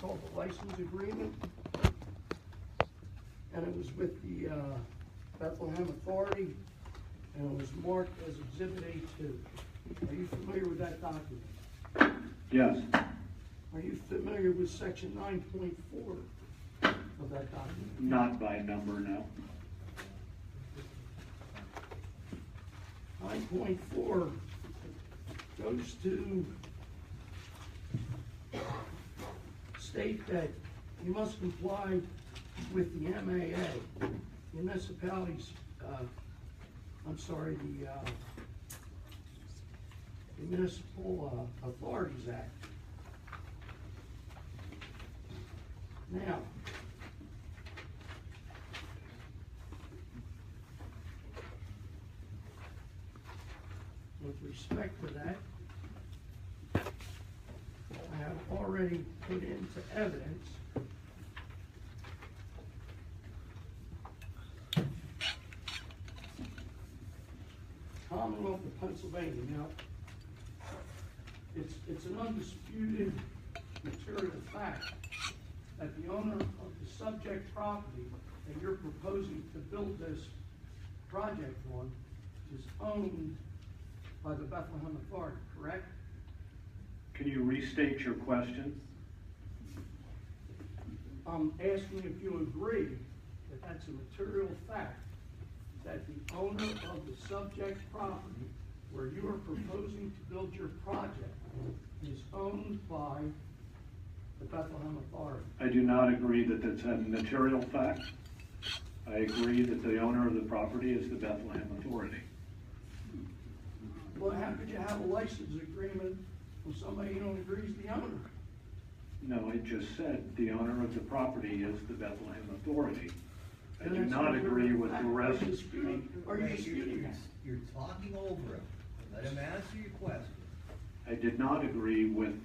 called the license agreement. And it was with the Bethlehem Authority, and it was marked as Exhibit A2. Are you familiar with that document? Yes. Are you familiar with Section 9.4 of that document? Not by number, no. 9.4 goes to state that you must comply with the MAA, municipalities, the Municipal Authorities Act. Now, with respect to that, I have already put into evidence Commonwealth of Pennsylvania. Now, it's an undisputed material fact that the owner of the subject property that you're proposing to build this project on is owned by the Bethlehem Authority, correct? Can you restate your question? I'm asking if you agree that that's a material fact, that the owner of the subject property where you are proposing to build your project is owned by the Bethlehem Authority. I do not agree that that's a material fact. I agree that the owner of the property is the Bethlehem Authority. Well, how could you have a license agreement with somebody you don't agree is the owner? No, I just said the owner of the property is the Bethlehem Authority. I do not agree with the rest. Are you disputing that? You're talking over him. Let him answer your question. I did not agree with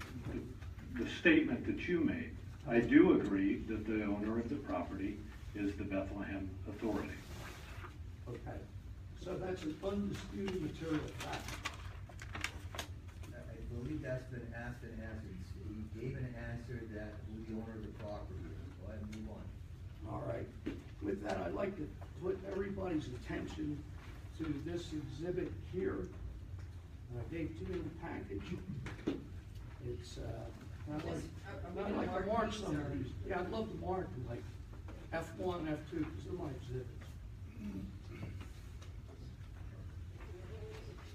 the statement that you made. I do agree that the owner of the property is the Bethlehem Authority. Okay, so that's an undisputed material fact. I believe that's been asked and answered. He gave an answer that who the owner of the property is. Go ahead and move on. All right, with that, I'd like to put everybody's attention to this exhibit here. I gave to you in the package. It's, I'd like to mark some of these. Yeah, I'd love to mark them, like F1, F2, because they're my exhibits.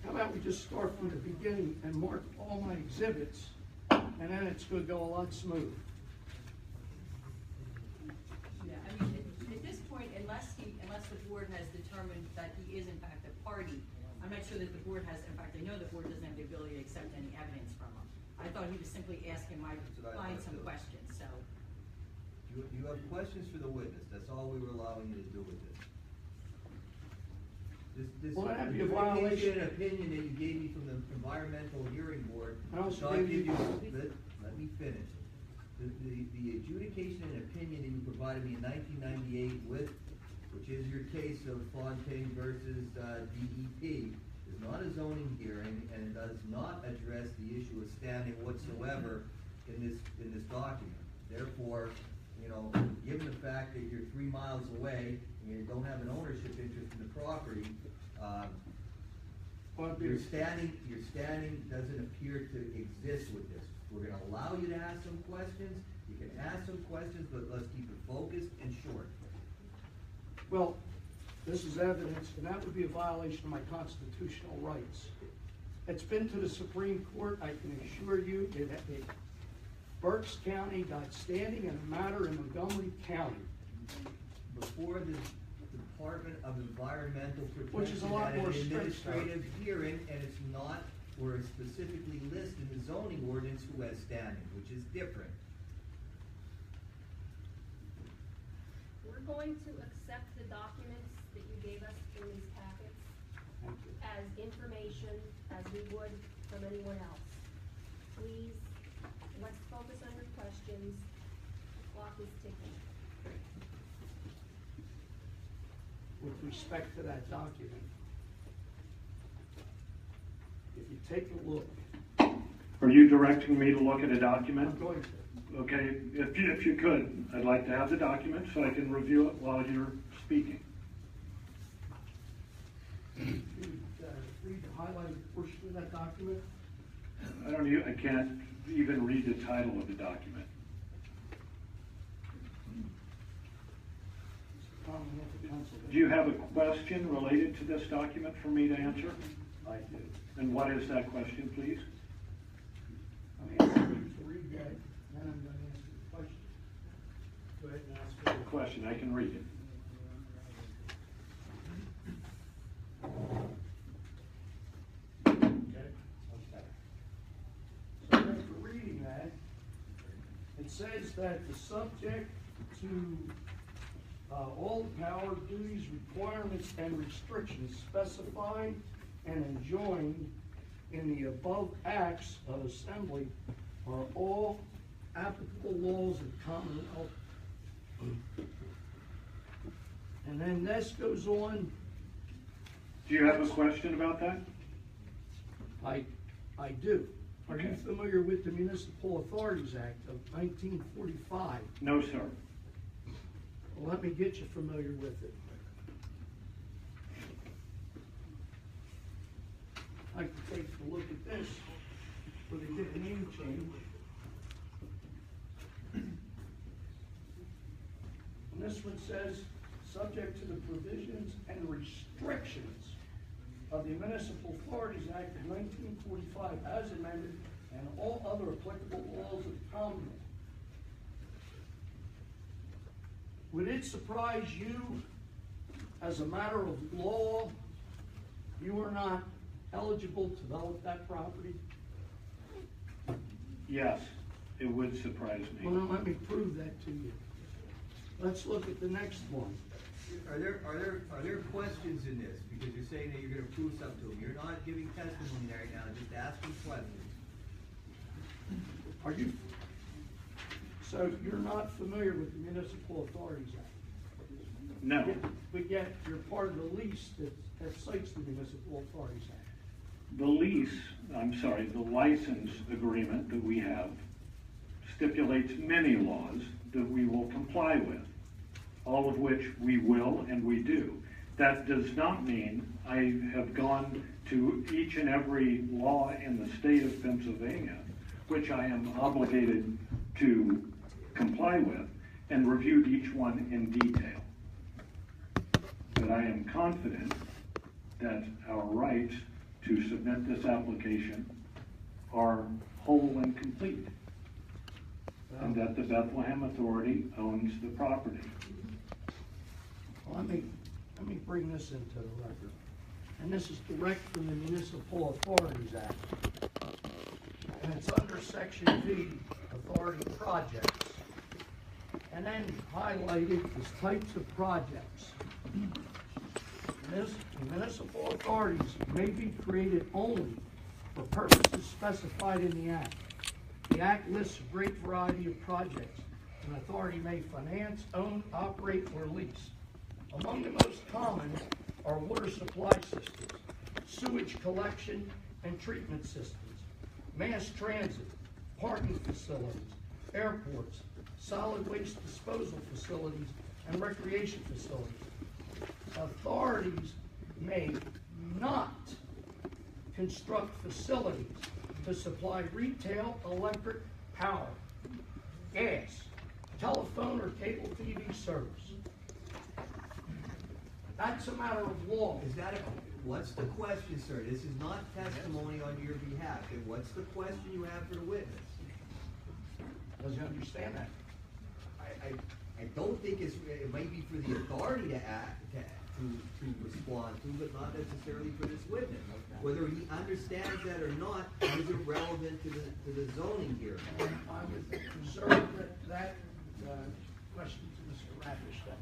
How about we just start from the beginning and mark all my exhibits, and then it's going to go a lot smoother. Yeah, I mean, at this point, unless the board has determined that he is in fact a party, I'm not sure that the board has, in fact, I know the board doesn't have the ability to accept any evidence from him. I thought he was simply asking my client some questions, so. You have questions for the witness. That's all we were allowing you to do with this. This Well, that'd be a violation. opinion that you gave me from the environmental hearing board. I also So I gave give you- let me finish. The adjudication and opinion that you provided me in 1998 which is your case of Fontaine versus DEP, is not a zoning hearing and does not address the issue of standing whatsoever in this document. Therefore, you know, given the fact that you're 3 miles away and you don't have an ownership interest in the property, your standing doesn't appear to exist with this. We're gonna allow you to ask some questions. You can ask some questions, but let's keep it focused and short. Well, this is evidence, and that would be a violation of my constitutional rights. It's been to the Supreme Court. I can assure you that Berks County got standing in a matter in Montgomery County. Before the Department of Environmental Protection, Which is a lot had more an strict, administrative hearing, and it's not where it's specifically listed in the zoning ordinance who has standing, which is different. We're going to accept the documents that you gave us in these packets Thank you. as information as we would from anyone else. Please, let's focus on your questions. The clock is ticking. With respect to that document, if you take a look, Are you directing me to look at a I'm document? going to. Okay, if you could, I'd like to have the document so I can review it while you're speaking. Read the highlighted portion of that document. I can't even read the title of the document. Commonwealth of Pennsylvania. Do you have a question related to this document for me to answer? I do. And what is that question, please? I'm asking you to read that, then I'm gonna ask you a question. Go ahead and ask The question, I can read it. Okay. So after reading that, it says that the subject to all the power, duties, requirements, and restrictions specified and enjoined in the above acts of assembly are all applicable laws of Commonwealth. And then this goes on. Do you have a question about that? I do. Are you Okay. familiar with the Municipal Authorities Act of 1945? No, sir. Well, let me get you familiar with it. I can take a look at this, where they did a name change. And this one says, subject to the provisions and restrictions of the Municipal Authorities Act of 1945 as amended, and all other applicable laws of the Commonwealth. Would it surprise you, as a matter of law, you are not eligible to develop that property? Yes, it would surprise Well, me. now let me prove that to you. Let's look at the next one. Are there questions in this? Because you're saying that you're gonna prove something to them. You're not giving testimony right now, just asking questions. Are you, so you're not familiar with the Municipal Authorities Act? No. But yet, you're part of the lease that cites the Municipal Authorities Act. The the license agreement that we have stipulates many laws that we will comply with, all of which we will and we do. That does not mean I have gone to each and every law in the state of Pennsylvania, which I am obligated to comply with, and reviewed each one in detail. But I am confident that our rights to submit this application are whole and complete, and that the Bethlehem Authority owns the property. Well, let me bring this into the record. And this is direct from the Municipal Authorities Act. And it's under Section V, Authority Projects. And then highlighted as types of projects. Municipal authorities may be created only for purposes specified in the Act. The Act lists a great variety of projects an authority may finance, own, operate, or lease. Among the most common are water supply systems, sewage collection and treatment systems, mass transit, parking facilities, airports, solid waste disposal facilities, and recreation facilities. Authorities may not construct facilities to supply retail, electric, power, gas, telephone, or cable TV service. That's a matter of law. What's the question, sir? This is not testimony on your behalf. And what's the question you have for the witness? Does he understand that? I don't think it might be for the authority to act, to respond to, but not necessarily for this witness. Whether he understands that or not is irrelevant to the zoning here. I would reserve that question to Mr. Radish then.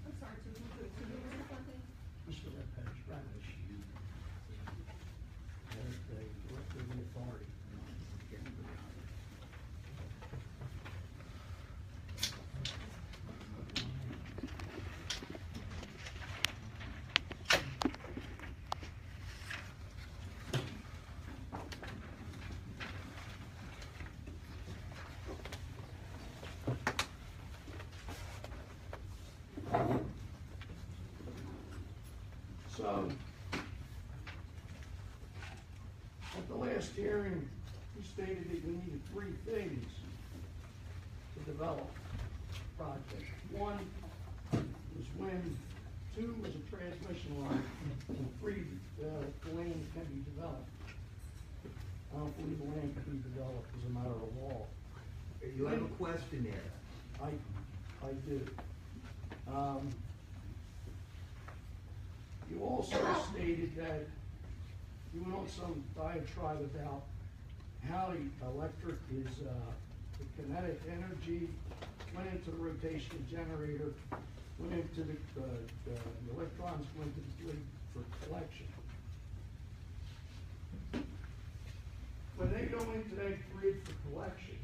I'm sorry, to something? Mr. Radish. As the director of the authority. hearing, you stated that you needed three things to develop the project. One was wind, two was a transmission line, and three, the land can be developed. I don't believe the land can be developed as a matter of law. You have a question there. I do. You also stated that you went on some diatribe about how the electric is, the kinetic energy went into the rotation generator, went into the electrons went into the grid for collection. When they go into that grid for collection,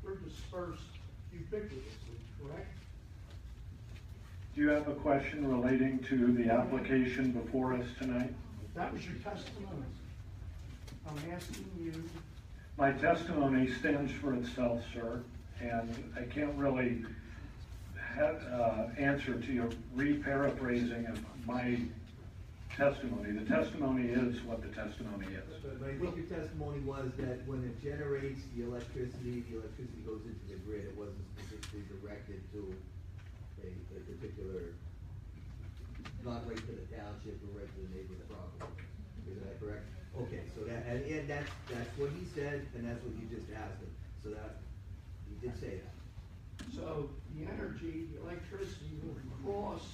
they're dispersed ubiquitously, correct? Do you have a question relating to the application before us tonight? That was your testimony. I'm asking you. My testimony stands for itself, sir, and I can't really answer to your re-paraphrasing of my testimony. The testimony is what the testimony is. But I think your testimony was that when it generates the electricity goes into the grid. It wasn't specifically directed to a particular, not right to the township or right to the neighbor's property. Is that correct? Okay, so that, and that's what he said, and that's what you just asked him. So that, he did say that. So the energy, the electricity will cross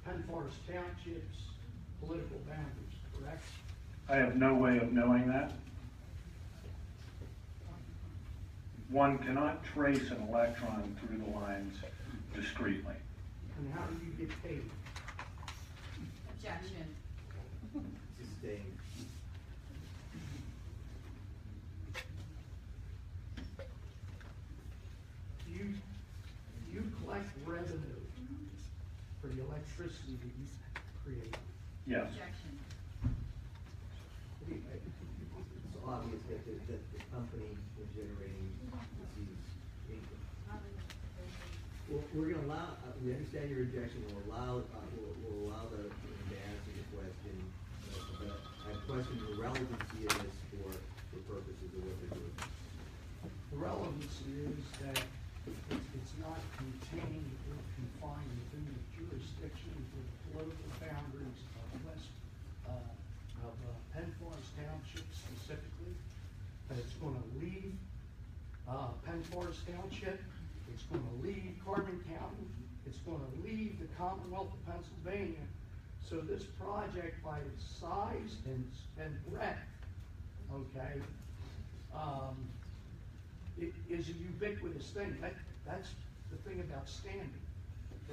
Penn Forest Township's political boundaries, correct? I have no way of knowing that. One cannot trace an electron through the lines discreetly. And how do you get paid? Objection. Sustained. Do you collect revenue for the electricity that you create? Yes. Objection. It's obvious that the company is generating receives income. Well, we're gonna allow, we understand your objection, we'll allow the, to answer your question. But I question the relevancy of this for purposes of what they're doing. The relevancy is that it's not contained or confined within the jurisdiction or the political boundaries of Penn Forest Township specifically. That it's gonna leave, Penn Forest Township, it's gonna leave Carbon County, it's gonna leave the Commonwealth of Pennsylvania. So this project, by its size and breadth, okay, it is a ubiquitous thing. That's the thing about standing.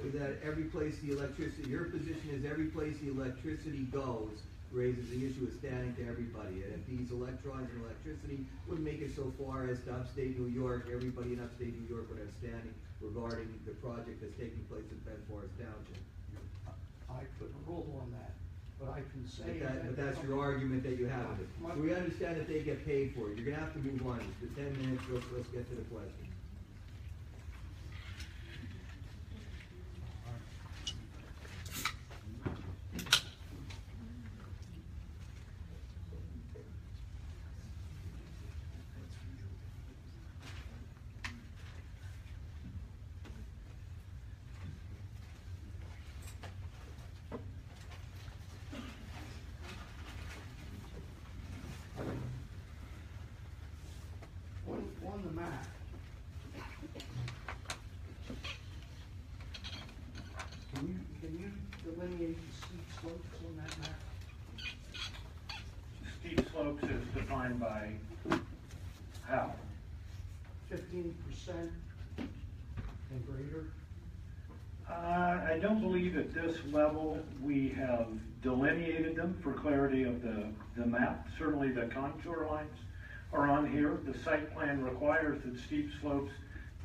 So that every place the electricity, your position is every place the electricity goes raises the issue of standing to everybody. And if these electrons and electricity would make it so far as to upstate New York, everybody in upstate New York would have standing regarding the project that's taking place in Penn Forest Township. I couldn't rule on that, but I can say But that's your argument that you have. So we understand that they get paid for it. You're gonna have to move on. For 10 minutes, let's get to the question. On the map, can you delineate the steep slopes on that map? Steep slopes is defined by how? 15% and greater? I don't believe at this level we have delineated them for clarity of the map. Certainly the contour lines are on here. The site plan requires that steep slopes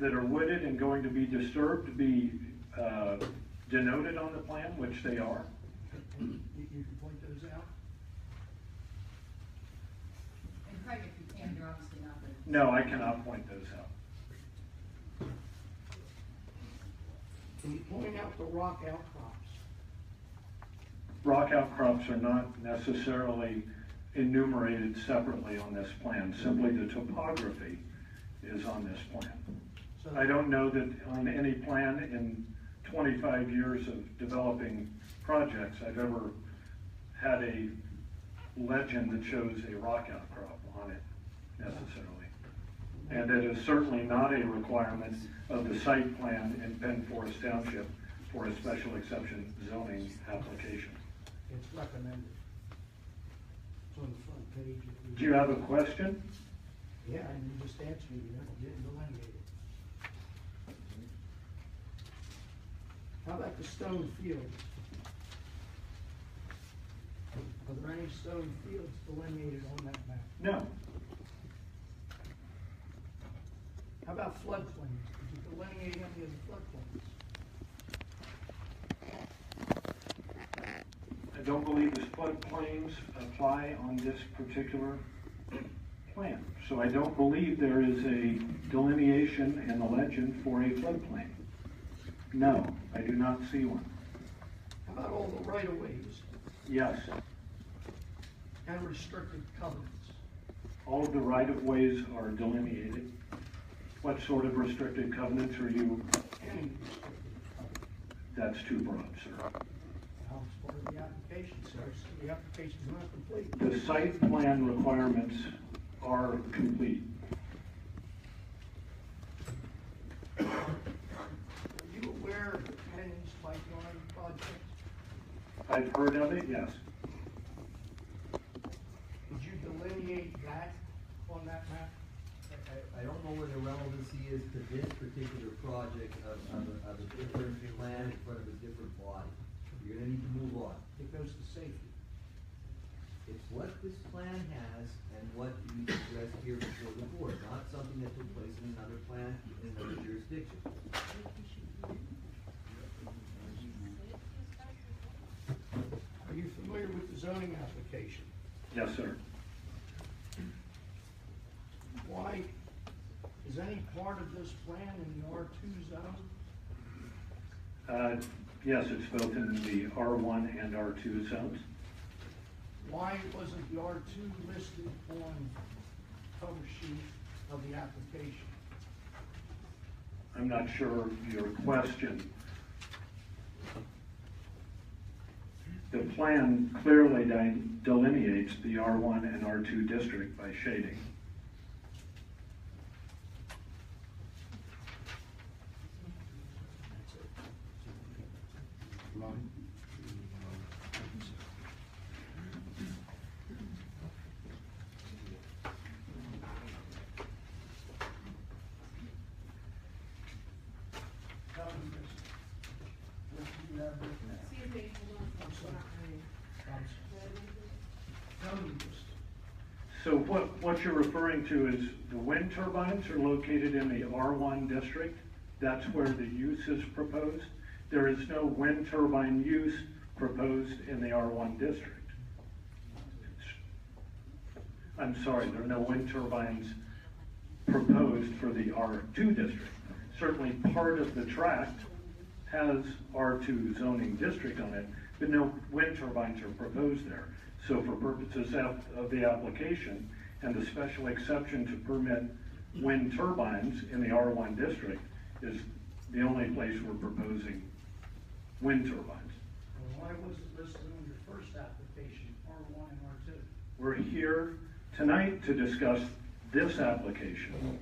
that are wooded and going to be disturbed be denoted on the plan, which they are. You can point those out? And Craig, if you can, you're obviously not the. No, I cannot point those out. Can you point out the rock outcrops? Rock outcrops are not necessarily enumerated separately on this plan. Simply the topography is on this plan. So I don't know that on any plan in 25 years of developing projects, I've ever had a legend that shows a rock outcrop on it necessarily. And it is certainly not a requirement of the site plan in Penn Forest Township for a special exception zoning application. it's recommended. It's on the front page. Do you have a question? Yeah, and you just answered me, you didn't delineate it. How about the stone fields? Are there any stone fields delineated on that map? No. How about floodplains? Did you delineate any of the floodplains? I don't believe the floodplains apply on this particular plan. So I don't believe there is a delineation in the legend for a floodplain. No, I do not see one. How about all the right-of-ways Yes, and restricted covenants? all of the right-of-ways are delineated. What sort of restricted covenants are you? Any restricted covenants? That's too broad, sir. Well, it's part of the application, sir, so the application's not complete. The site plan requirements are complete. Are you aware of the Penn Pipeline project? I've heard of it, yes. Did you delineate that on that map? I don't know where the relevancy is to this particular project of a different plan in front of a different body. You're gonna need to move on. It goes to safety. It's what this plan has and what you addressed here before the board, not something that took place in another plan in another jurisdiction. Are you familiar with the zoning application? Yes, sir. Why, is any part of this plan in the R2 zone? Yes, it's both in the R1 and R2 zones. Why wasn't the R2 listed on the cover sheet of the application? I'm not sure of your question. The plan clearly delineates the R1 and R2 district by shading. That's it. Tell me this. What do you have written there? Excuse me, hold on. I'm sorry. I'm sorry. Tell me this. So what you're referring to is the wind turbines are located in the R1 district. That's where the use is proposed. There is no wind turbine use proposed in the R1 district. I'm sorry, there are no wind turbines proposed for the R2 district. Certainly part of the tract has R2 zoning district on it, but no wind turbines are proposed there. So for purposes of the application and the special exception to permit wind turbines in the R1 district is the only place we're proposing wind turbines. Well, why was it listed on your first application, R1 and R2? We're here tonight to discuss this application.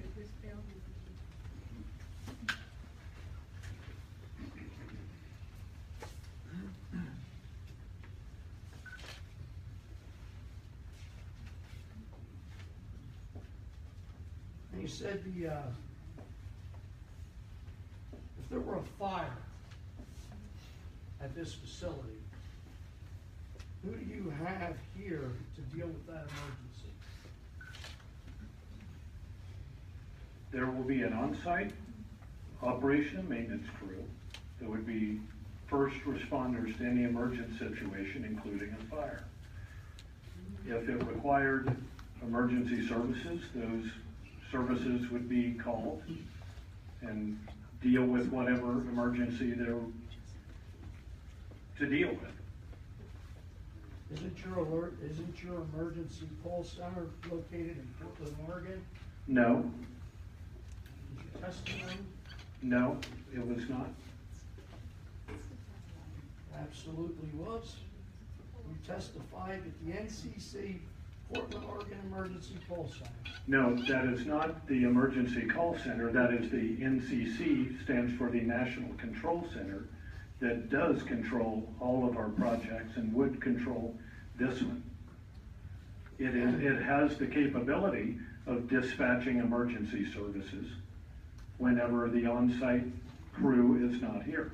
And you said if there were a fire at this facility, who do you have here to deal with that emergency? There will be an on-site operation and maintenance crew. There would be first responders to any emergent situation, including a fire. If it required emergency services, those services would be called and deal with whatever emergency they're to deal with. Isn't your emergency call center located in Portland, Oregon? No, Is your testimony? no, it was not. Absolutely was. You testified at the NCC Portland, Oregon Emergency Call Center. No, that is not the emergency call center. That is the NCC, stands for the National Control Center, that does control all of our projects and would control this one. It has the capability of dispatching emergency services whenever the on-site crew is not here.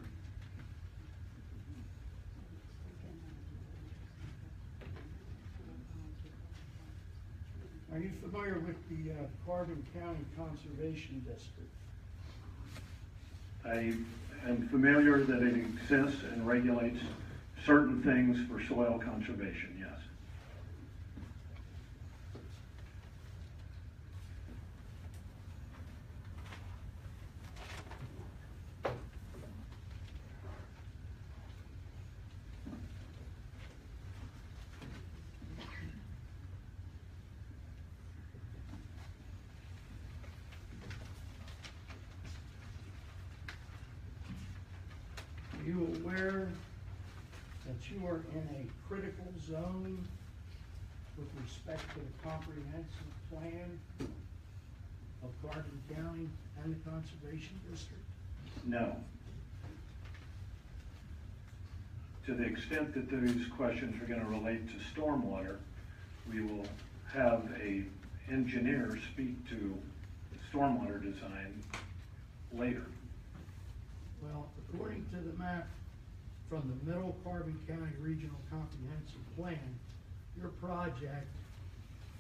Are you familiar with the Carbon County Conservation District? I am familiar that it exists and regulates certain things for soil conservation, yes. Are you aware that you are in a critical zone with respect to the comprehensive plan of Carbon County and the Conservation District? No. To the extent that these questions are going to relate to stormwater, we will have a engineer speak to stormwater design later. Well, according to the map from the Middle Carbon County Regional Comprehensive Plan, your project,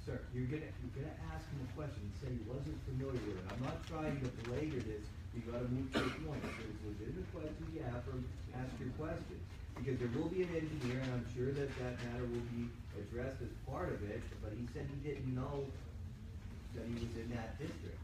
Sir, you're gonna ask him a question, say he wasn't familiar with it. I'm not trying to belabor this, you gotta move to the point. If there's legitimate questions you have, ask your question. Because there will be an engineer, and I'm sure that that matter will be addressed as part of it, but he said he didn't know that he was in that district.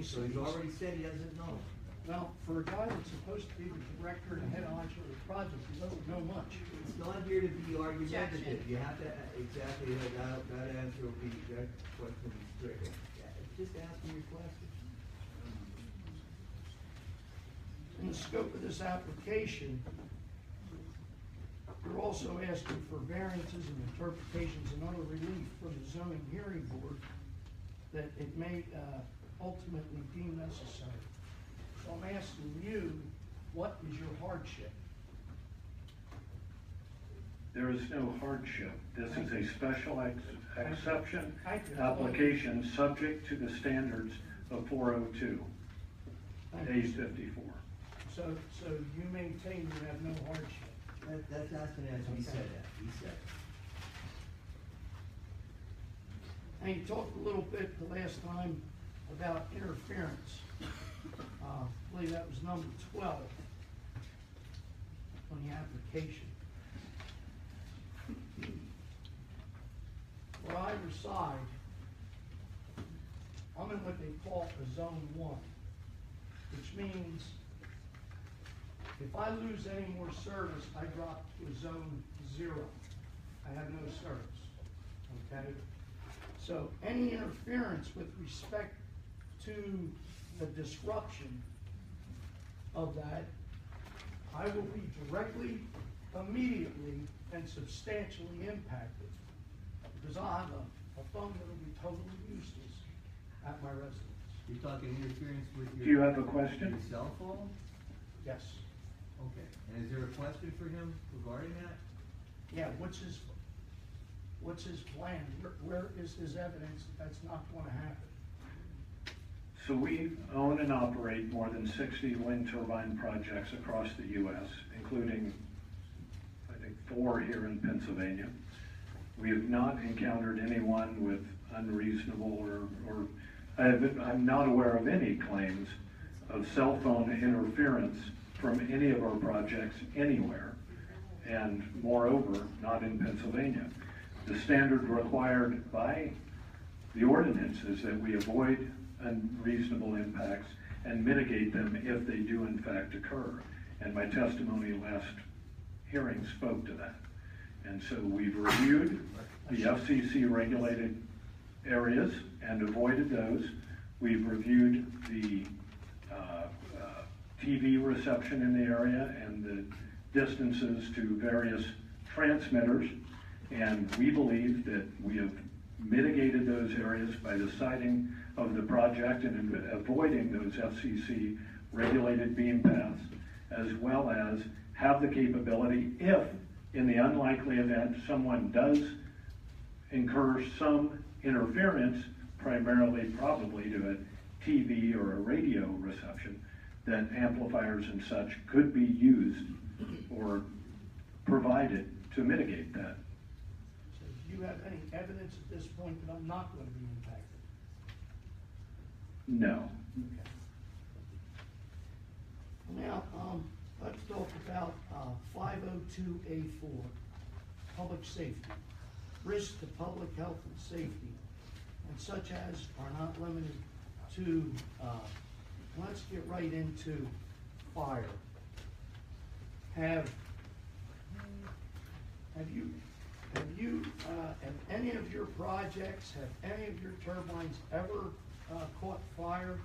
So he's already said he doesn't know. well, for a guy that's supposed to be the director and head honcho of the project, he doesn't know much. It's not here to be argumentative, Objection. you have to, exactly, that answer will be, that question will be stricken. Just ask him your question. In the scope of this application, you're also asking for variances and interpretations and other relief from the zoning hearing board that it may ultimately deem necessary. So I'm asking you, what is your hardship? There is no hardship. This is a special exception Thank you. application subject to the standards of 402, Thank A you. 54. So you maintain you have no hardship? That's an answer, he said that, he said it. And you talked a little bit the last time about interference. I believe that was number 12 on the application. For either side, I'm in what they call a zone 1, which means if I lose any more service, I drop to a zone 0. I have no service, okay? So any interference with respect to the disruption of that, I will be directly, immediately, and substantially impacted. Because I'll have a phone that will be totally useless at my residence. You're talking interference with your. Do you have a question? Your cell phone? Yes. Okay, and is there a question for him regarding that? Yeah, what's his plan? Where is his evidence that that's not gonna happen? So we own and operate more than 60 wind turbine projects across the U.S., including, I think, 4 here in Pennsylvania. We have not encountered anyone with unreasonable or I'm not aware of any claims of cell phone interference from any of our projects anywhere, and moreover, not in Pennsylvania. The standard required by the ordinance is that we avoid unreasonable impacts and mitigate them if they do in fact occur. And my testimony last hearing spoke to that. And so we've reviewed the FCC regulated areas and avoided those. We've reviewed the TV reception in the area and the distances to various transmitters, and we believe that we have mitigated those areas by the siting of the project and avoiding those FCC regulated beam paths, as well as have the capability, if in the unlikely event someone does incur some interference, primarily probably to a TV or a radio reception, that amplifiers and such could be used or provided to mitigate that. So do you have any evidence at this point that I'm not going to be impacted? No. Okay. Now, let's talk about 502A4, public safety. Risks to public health and safety, and such as are not limited to, let's get right into fire. Have any of your projects, have any of your turbines ever caught fire,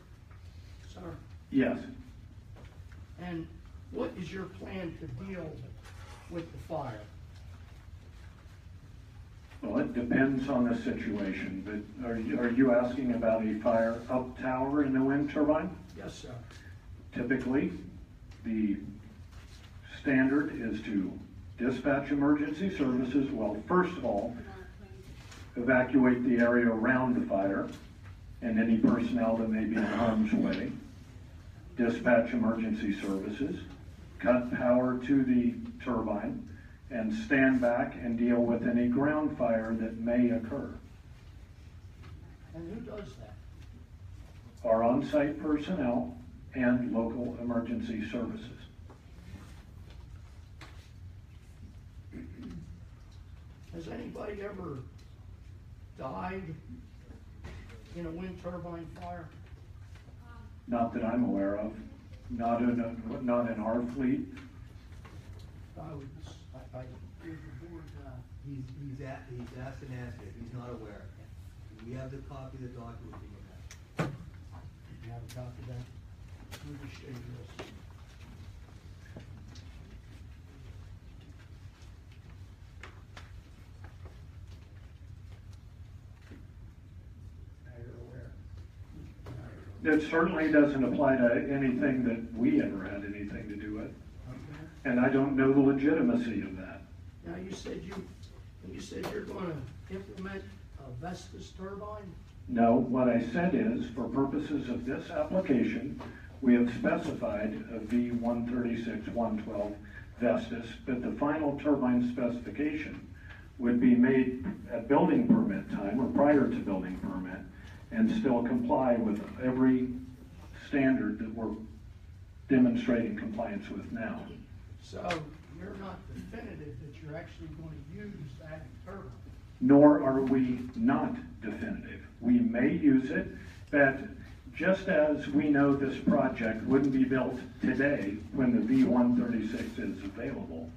sir? Yes. And what is your plan to deal with the fire? Well, it depends on the situation, but are you asking about a fire up tower in the wind turbine? Yes, sir. Typically, the standard is to dispatch emergency services. Well, first of all, evacuate the area around the fire and any personnel that may be in harm's way. Dispatch emergency services, cut power to the turbine, and stand back and deal with any ground fire that may occur. And who does that? Our on-site personnel and local emergency services. Has anybody ever died in a wind turbine fire? Not that I'm aware of. Not in our fleet. I give the board, He's asked and answered, he's not aware. We have the copy of the document in your hand. you have a copy of that? Let me just show you this. Now you're aware. It certainly doesn't apply to anything that we ever had anything to do with. Okay. And I don't know the legitimacy of that. Now, you said you're gonna implement a Vestas turbine? No, what I said is, for purposes of this application, we have specified a V136-112 Vestas, but the final turbine specification would be made at building permit time or prior to building permit and still comply with every standard that we're demonstrating compliance with now. So you're not definitive that you're actually going to use that turbine? Nor are we not definitive. We may use it, but just as we know this project wouldn't be built today when the V136 is available,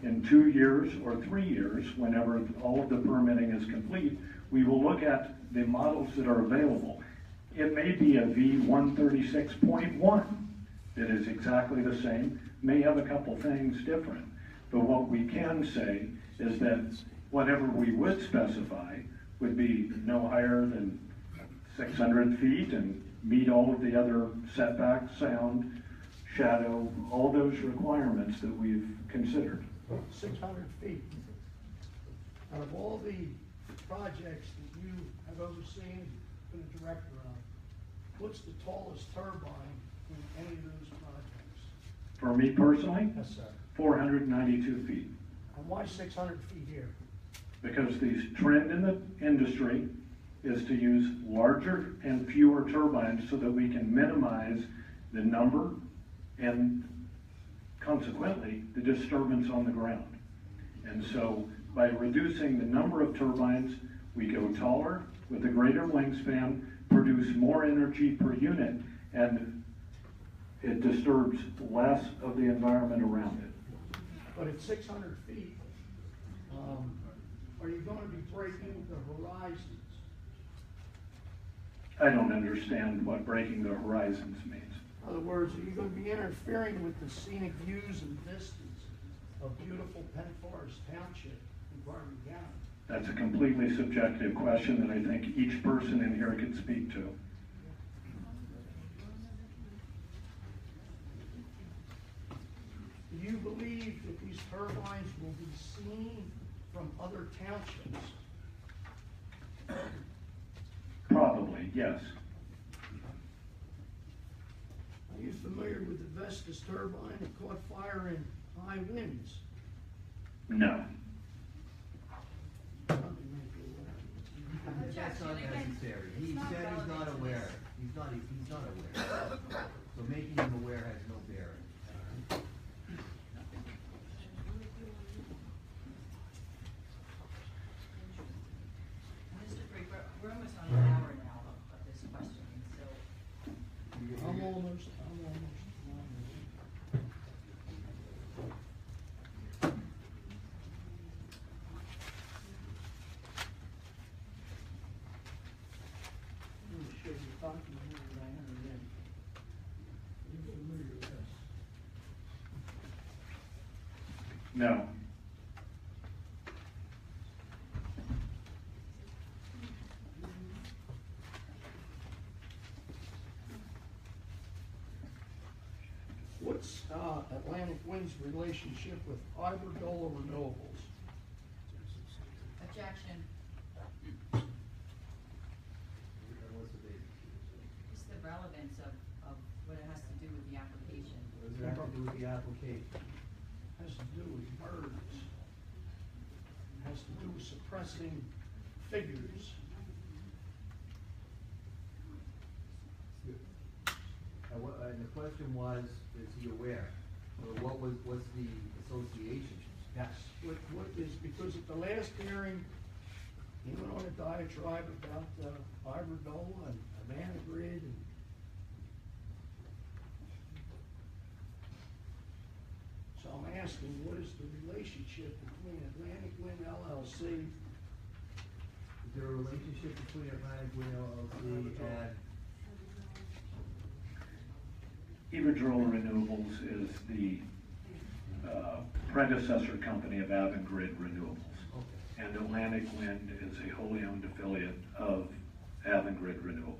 in 2 years or 3 years, whenever all of the permitting is complete, we will look at the models that are available. It may be a V136.1 that is exactly the same, may have a couple things different. But what we can say is that whatever we would specify would be no higher than 600 feet and meet all of the other setback, sound, shadow, all those requirements that we've considered. 600 feet. Out of all the projects that you have overseen, been a director of, what's the tallest turbine in any of those projects? For me personally, Yes, sir. 492 feet. And why 600 feet here? Because the trend in the industry is to use larger and fewer turbines so that we can minimize the number and consequently the disturbance on the ground. And so by reducing the number of turbines, we go taller with a greater wingspan, produce more energy per unit, and it disturbs less of the environment around it. But at 600 feet, Are you gonna be breaking the horizons? I don't understand what breaking the horizons means. In other words, are you gonna be interfering with the scenic views and vistas of beautiful Penn Forest Township in Garden County? That's a completely subjective question that I think each person in here can speak to. Do you believe that these turbines will be seen from other townships? Probably, yes. Are you familiar with the Vestas turbine that caught fire in high winds? No. That's not Objection, again, necessary. He it's not said he's relevant not to aware. this. He's not aware. So making him aware has no bearing. Mr. Freak, we're almost on an hour now of this questioning, so. I'm almost. Let me show you the document here that I entered in. Are you familiar with this? No. What's Atlantic Wind's relationship with Iberdrola Renewables? Objection, What's the date? it's the relevance of what it has to do with the application. What does it have to do with the application? Has to do with birds. Has to do with suppressing figures. And the question was, is he aware? Or what's the association? Yes. What is, because at the last hearing, he went on a diatribe about Iberdrola and Havana Grid and so I'm asking, what is the relationship between Atlantic Wind LLC? Is there a relationship between Atlantic Wind LLC and? Iberdrola Renewables is the predecessor company of Avangrid Renewables. Okay. And Atlantic Wind is a wholly owned affiliate of Avangrid Renewables.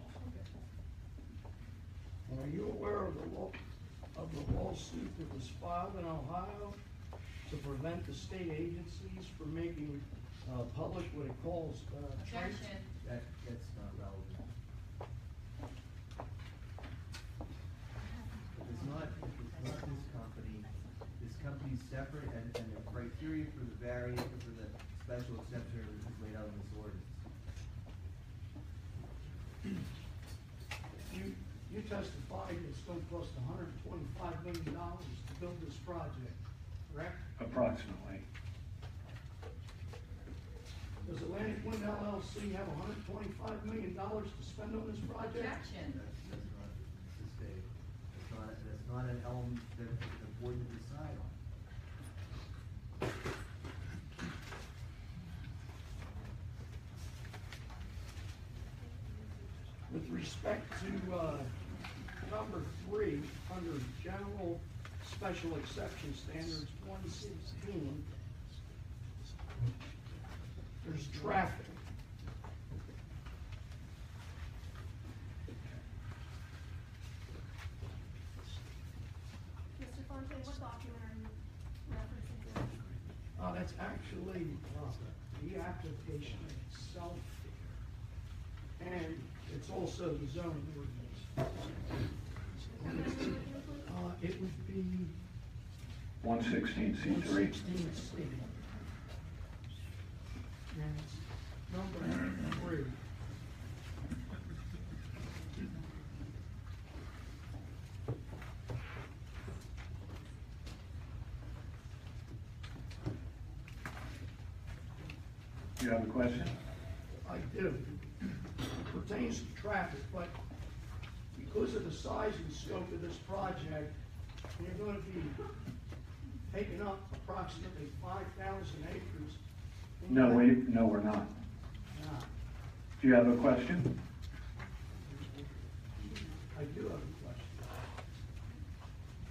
And are you aware of the lawsuit that was filed in Ohio to prevent the state agencies from making public what it calls trade? Objection, That's not relevant. It's not this company. This company's separate and the criteria for the variant, for the special exception is laid out in this ordinance. You testified it's going to cost $125 million to build this project, correct? Approximately. Does Atlantic Wind LLC have $125 million to spend on this project? objection, That's not, it's a state. That's not an element that the board would decide on. With respect to number 3, under general special exception standards 116, there's traffic. Mr. Fontaine, what document are you referencing to? That's actually the application itself, and it's also the zoning ordinance. What number would you include? It would be 116C3. 116C. And it's number 3. You have a question? I do. It pertains to traffic, but because of the size and scope of this project, they're going to be taking up approximately 5,000 acres No, we're not. Ah, Do you have a question? I do have a question.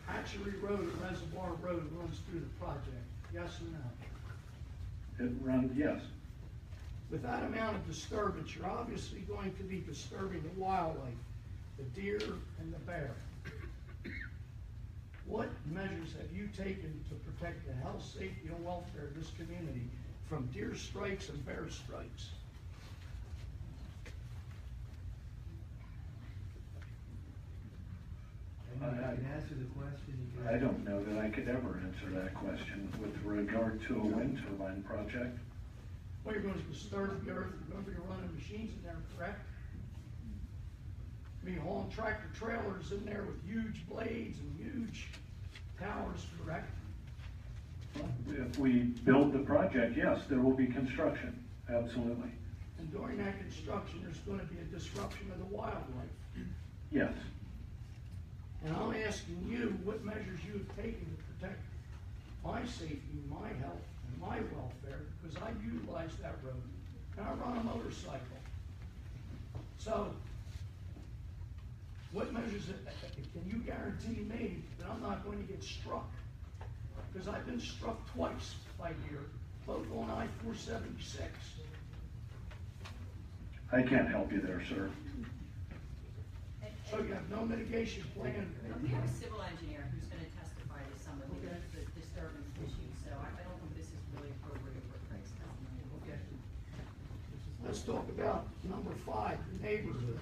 Hatchery Road or Reservoir Road runs through the project, yes or no? It runs, yes. With that amount of disturbance, you're obviously going to be disturbing the wildlife, the deer and the bear. What measures have you taken to protect the health, safety, and welfare of this community from deer strikes and bear strikes? And you can answer the question. you can- I don't know that I could ever answer that question with regard to a wind turbine project. Well, you're going to disturb the earth, you're going to be running machines in there, correct? Be hauling tractor trailers in there with huge blades and huge towers, correct? If we build the project, yes, there will be construction, absolutely. And during that construction, there's going to be a disruption of the wildlife. Yes. And I'm asking you what measures you have taken to protect my safety, my health, and my welfare, because I utilize that road, and I run a motorcycle. So, what measures, can you guarantee me that I'm not going to get struck? Because I've been struck twice by deer, both on I-476. I can't help you there, sir. So you have no mitigation plan? We have a civil engineer who's gonna testify to some of the disturbance issues, so I don't think this is really appropriate for Craig's testimony. Okay. Let's talk about number 5, the neighborhood.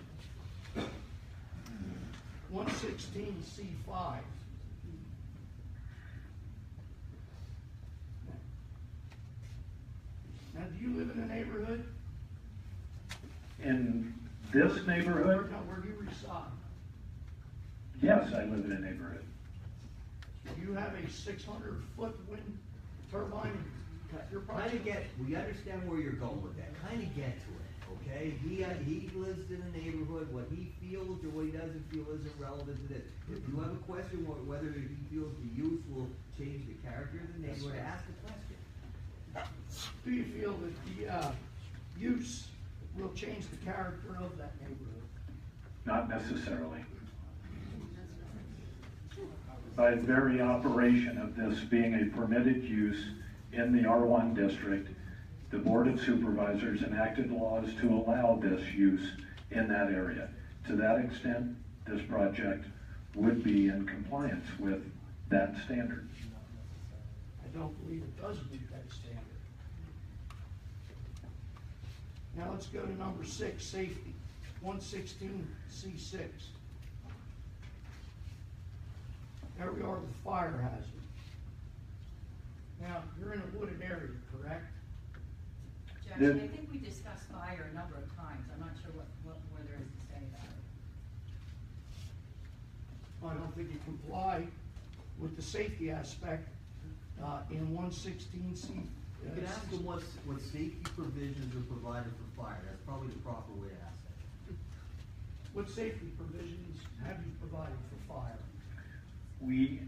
116C5. Now, do you live in a neighborhood? In this neighborhood, No, where do you reside? yes, I live in a neighborhood. Do you have a 600-foot wind turbine at your Kind property? of get, we understand where you're going with that, kind of get to it, okay? He lives in a neighborhood, what he feels or what he doesn't feel isn't relevant to this. If you have a question whether he feels the use will change the character of the neighborhood, ask the question. Do you feel that the use will change the character of that neighborhood? Not necessarily. By the very operation of this being a permitted use in the R1 district, the Board of Supervisors enacted laws to allow this use in that area. To that extent, this project would be in compliance with that standard. I don't believe it does meet that standard. Now let's go to number 6, safety, 116C6. There we are with fire hazard. Now, you're in a wooded area, correct? Jackson, I think we discussed fire a number of times, I'm not sure what there is to say about it. I don't think you comply with the safety aspect in 116C. You can ask him what safety provisions are provided for fire, that's probably the proper way to ask that. What safety provisions have you provided for fire? We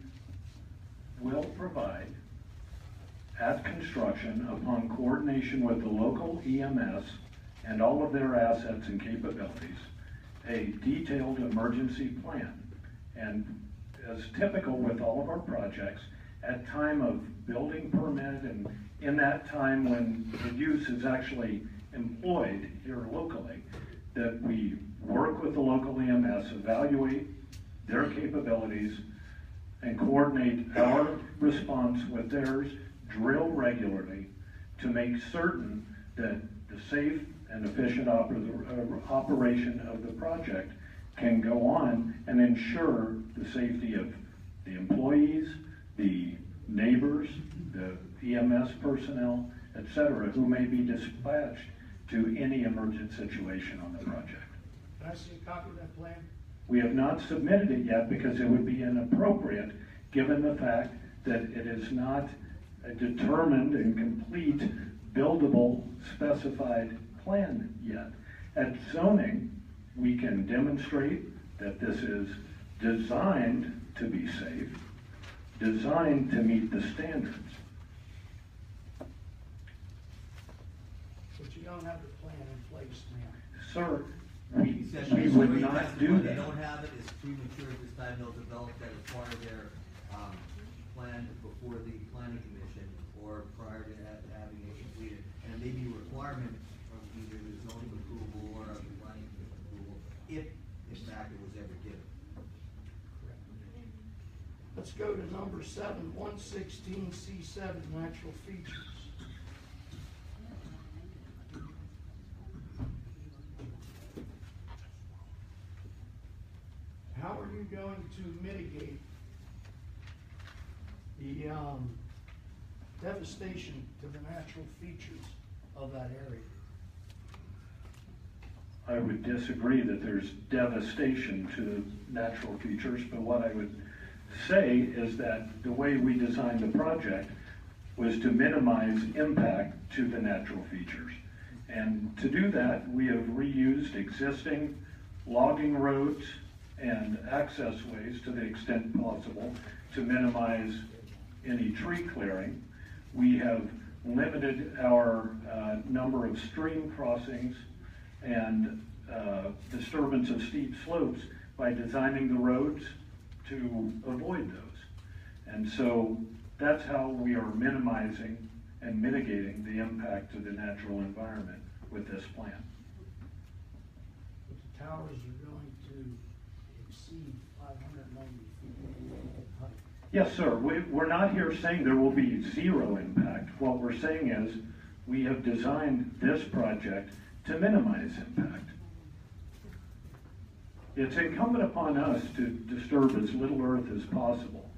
will provide, at construction, upon coordination with the local EMS and all of their assets and capabilities, a detailed emergency plan. And as typical with all of our projects, at time of building permit and in that time when the use is actually employed here locally, that we work with the local EMS, evaluate their capabilities, and coordinate our response with theirs, drill regularly to make certain that the safe and efficient operation of the project can go on and ensure the safety of the employees, the neighbors, the EMS personnel, etc., who may be dispatched to any emergent situation on the project. Can I see a copy of that plan? We have not submitted it yet because it would be inappropriate given the fact that it is not a determined and complete buildable specified plan yet. At zoning, we can demonstrate that this is designed to be safe, designed to meet the standards. don't have the plan in place now? Sir, He said we based would on your not testimony, do They that. don't have it, it's premature at this time, they'll develop that as part of their, plan before the planning commission or prior to having it completed. And it may be a requirement from either the zoning approval or the planning commission approval, if in fact it was ever given. Let's go to number 7, 116C7, natural features. How are you going to mitigate the devastation to the natural features of that area? I would disagree that there's devastation to natural features, but what I would say is that the way we designed the project was to minimize impact to the natural features. And to do that, we have reused existing logging roads and access ways to the extent possible to minimize any tree clearing. We have limited our number of stream crossings and disturbance of steep slopes by designing the roads to avoid those. And so that's how we are minimizing and mitigating the impact to the natural environment with this plan. But the towers are going to exceed 590 feet height. Yes, sir. We're not here saying there will be zero impact. What we're saying is we have designed this project to minimize impact. It's incumbent upon us to disturb as little earth as possible.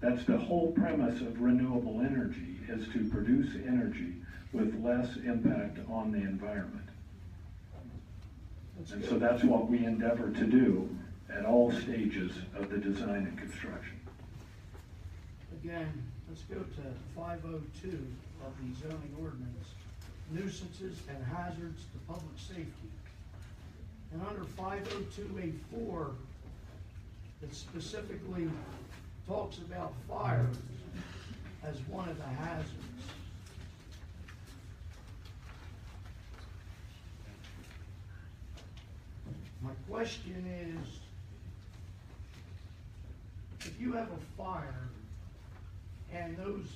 That's the whole premise of renewable energy, is to produce energy with less impact on the environment. And so that's what we endeavor to do at all stages of the design and construction. Again, let's go to 502 of the zoning ordinance, nuisances and hazards to public safety. And under 502A4, it specifically talks about fire as one of the hazards. My question is, if you have a fire and those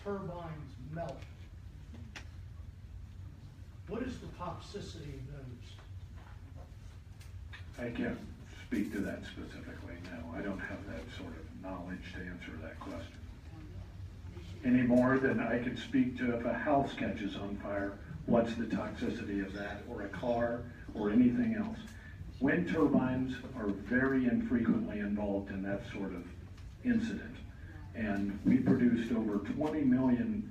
turbines melt, what is the toxicity of those? I can't speak to that specifically, no. I don't have that sort of knowledge to answer that question. Any more than I could speak to if a house catches on fire, what's the toxicity of that, or a car, or anything else. Wind turbines are very infrequently involved in that sort of incident. And we produced over 20 million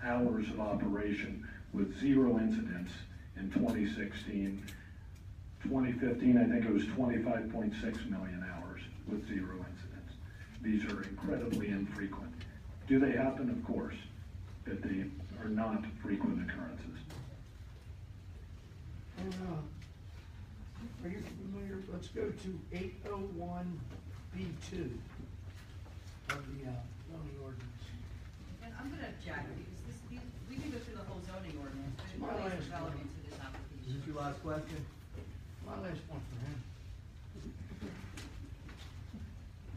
hours of operation with zero incidents in 2016. 2015, I think it was 25.6 million hours with zero incidents. These are incredibly infrequent. Do they happen? Of course, but they are not frequent occurrences. And, are you familiar, let's go to 801B2 of the zoning ordinance. And I'm gonna object, because we can go through the whole zoning ordinance, but it My really last isn't relevant one. to this Is application. this your last question? My last one for him.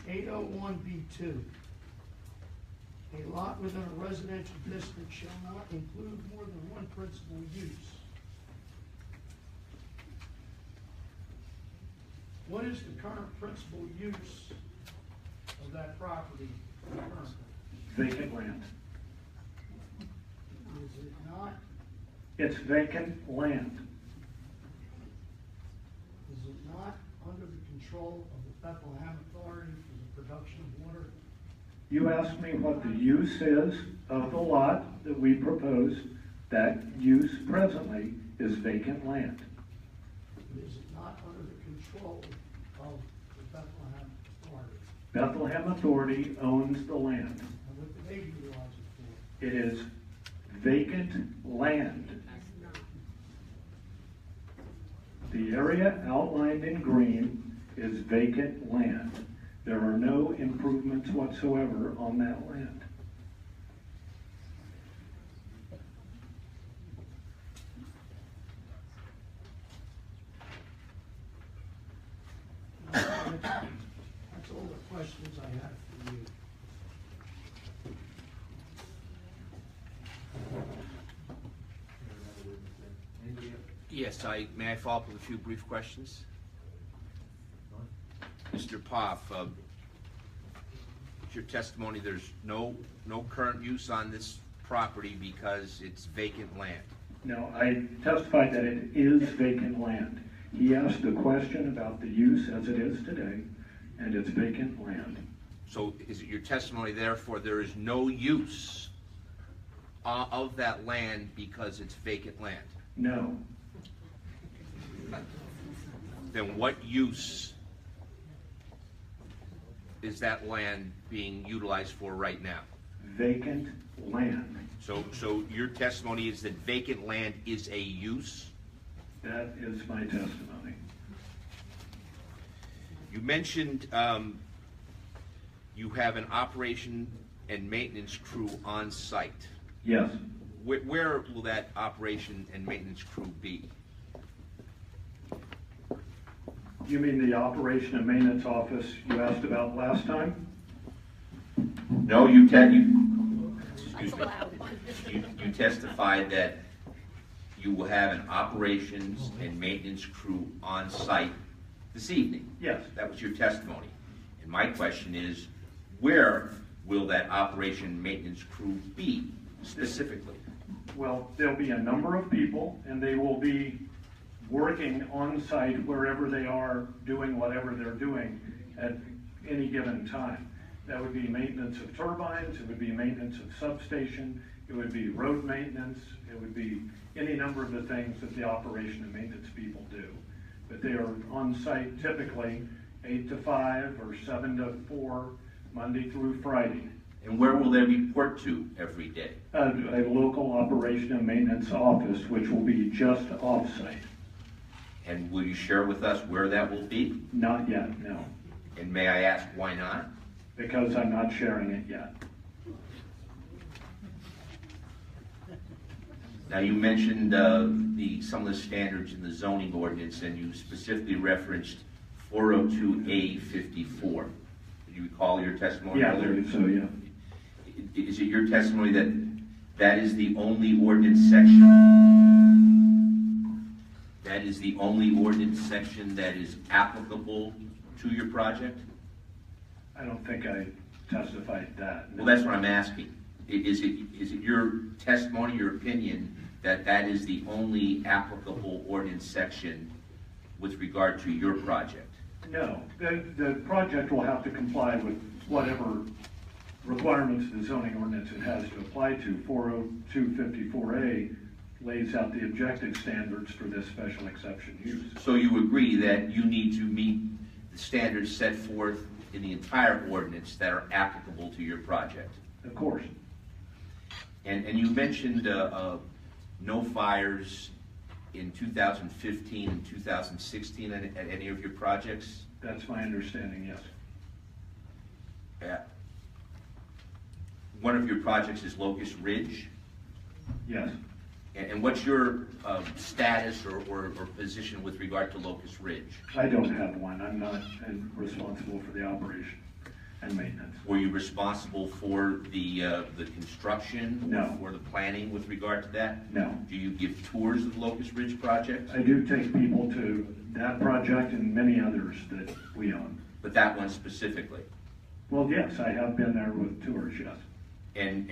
801B2. A lot within a residential district shall not include more than one principal use. What is the current principal use of that property currently? Vacant land. Is it not, It's vacant land. is it not under the control of the Bethlehem Authority for the production of water? You asked me what the use is of the lot that we propose. That use presently is vacant land. Is it not under the control of the Bethlehem Authority? Bethlehem Authority owns the land. And what do they utilize it for? It is vacant land. The area outlined in green is vacant land. There are no improvements whatsoever on that land. questions I have for you. Anybody else? Yes, may I follow up with a few brief questions? Mr. Poff, your testimony, there's no current use on this property because it's vacant land. No, I testified that it is vacant land. He asked a question about the use as it is today, and it's vacant land. So is it your testimony, therefore, there is no use of that land because it's vacant land? No, Then what use is that land being utilized for right now? vacant land. So your testimony is that vacant land is a use? That is my testimony. You mentioned you have an operation and maintenance crew on site. Yes, Where will that operation and maintenance crew be? you mean the operation and maintenance office you asked about last time? No, excuse me. You testified that you will have an operations and maintenance crew on site this evening. Yes, That was your testimony. And my question is, where will that operation and maintenance crew be specifically? well, there'll be a number of people, and they will be working on site wherever they are, doing whatever they're doing at any given time. That would be maintenance of turbines, it would be maintenance of substation, it would be road maintenance, it would be any number of the things that the operation and maintenance people do. But they are on site typically 8 to 5 or 7 to 4, Monday through Friday. And where will they report to every day? A local operation and maintenance office, which will be just off-site. And will you share with us where that will be? Not yet, no, And may I ask why not? because I'm not sharing it yet. Now, you mentioned some of the standards in the zoning ordinance, and you specifically referenced 402A54. Do you recall your testimony Yeah, I earlier? believe so, yeah. Is it your testimony that that is the only ordinance section? That is the only ordinance section that is applicable to your project? I don't think I testified that. Well, that's what I'm asking. Is it your testimony, your opinion, that that is the only applicable ordinance section with regard to your project? No, the project will have to comply with whatever requirements of the zoning ordinance it has to apply to. 40254A lays out the objective standards for this special exception use. So you agree that you need to meet the standards set forth in the entire ordinance that are applicable to your project? Of course, And you mentioned no fires in 2015 and 2016 at any of your projects? that's my understanding, yes. One of your projects is Locust Ridge. Yes, And what's your status or position with regard to Locust Ridge? I don't have one. I'm not responsible for the operation and maintenance. Were you responsible for the construction? No. Or the planning with regard to that? No. Do you give tours of the Locust Ridge project? I do take people to that project and many others that we own. But that one specifically? Well, yes, I have been there with tours, yes. And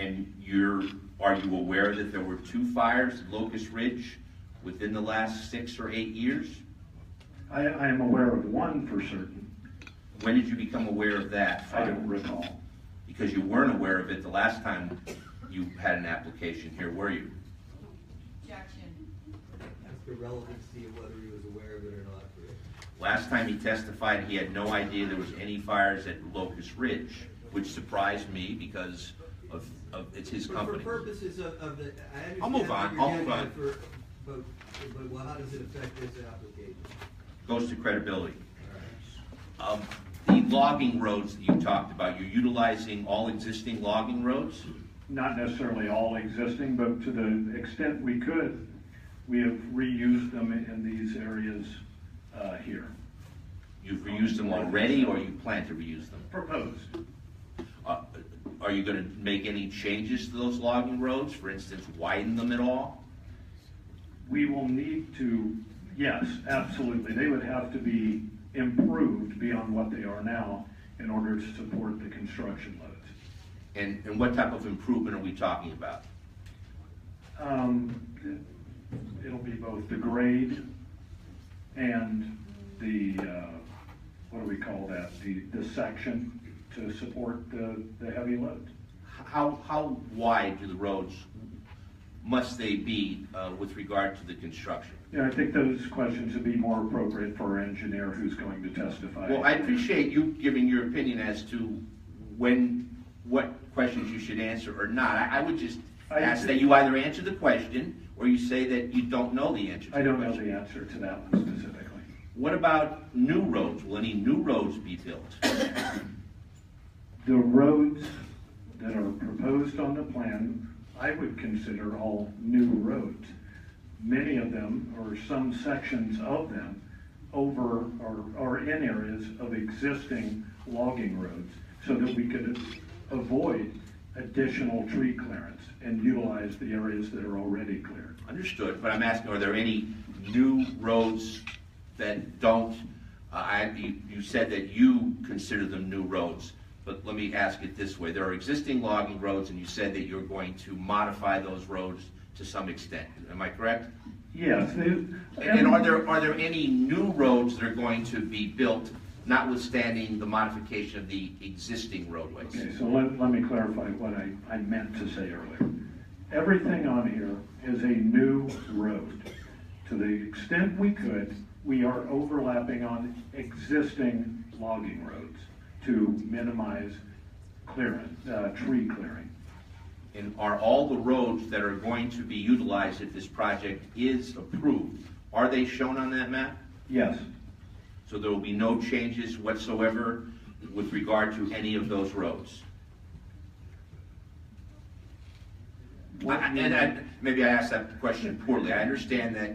are you aware that there were 2 fires at Locust Ridge within the last 6 or 8 years? I am aware of one for certain. When did you become aware of that I fire? don't recall. Because you weren't aware of it the last time you had an application here, were you? Objection. That's the relevancy of whether he was aware of it or not. Last time he testified, he had no idea there was any fires at Locust Ridge, which surprised me because of it's his company. For purposes of the, I understand. I'll move on, what I'll you're move getting on. at but well, how does it affect this application? Goes to credibility. All right. The logging roads that you talked about, you're utilizing all existing logging roads? Not necessarily all existing, but to the extent we could, we have reused them in these areas here. You've reused them already, or you plan to reuse them? Proposed. Are you gonna make any changes to those logging roads? For instance, widen them at all? We will need to, yes, absolutely. They would have to be improved beyond what they are now in order to support the construction loads. And what type of improvement are we talking about? It'll be both the grade and the, what do we call that? The section to support the heavy loads. How wide do the roads, must they be with regard to the construction? Yeah, I think those questions would be more appropriate for our engineer who's going to testify. Well, I appreciate you giving your opinion as to what questions you should answer or not. I would just ask that you either answer the question or you say that you don't know the answer to the question. I don't know the answer to that one specifically. What about new roads? Will any new roads be built? The roads that are proposed on the plan, I would consider all new roads. Many of them, or some sections of them, are in areas of existing logging roads so that we could avoid additional tree clearance and utilize the areas that are already cleared. Understood, but I'm asking, are there any new roads that don't, you said that you consider them new roads, but let me ask it this way. There are existing logging roads and you said that you're going to modify those roads to some extent. Am I correct? Yes. And are there any new roads that are going to be built, notwithstanding the modification of the existing roadways? Okay, so let me clarify what I meant to say earlier. Everything on here is a new road. To the extent we could, we are overlapping on existing logging roads to minimize tree clearing. And are all the roads that are going to be utilized if this project is approved, are they shown on that map? Yes. So there will be no changes whatsoever with regard to any of those roads? Maybe I asked that question poorly. I understand that